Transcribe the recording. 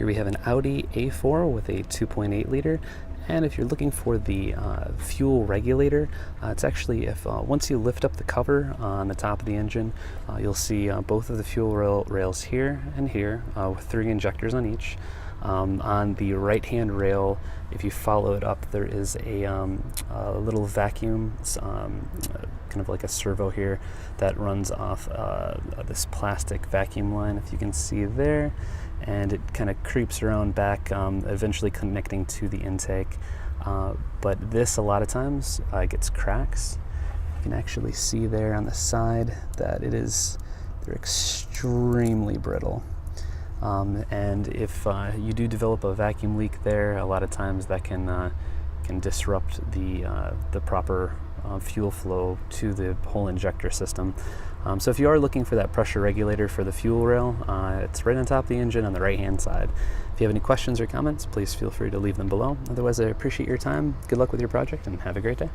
Here we have an Audi A4 with a 2.8 liter. And if you're looking for the fuel regulator, it's actually, if once you lift up the cover on the top of the engine, you'll see both of the fuel rails here and here with 3 injectors on each. On the right-hand rail, if you follow it up, there is a little vacuum, kind of like a servo here, that runs off this plastic vacuum line, if you can see there, and it kind of creeps around back, eventually connecting to the intake. But this, a lot of times, gets cracks. You can actually see there on the side that they're extremely brittle. And if you do develop a vacuum leak there, a lot of times that can disrupt the proper fuel flow to the whole injector system. So if you are looking for that pressure regulator for the fuel rail, it's right on top of the engine on the right-hand side. If you have any questions or comments, please feel free to leave them below. Otherwise, I appreciate your time. Good luck with your project and have a great day.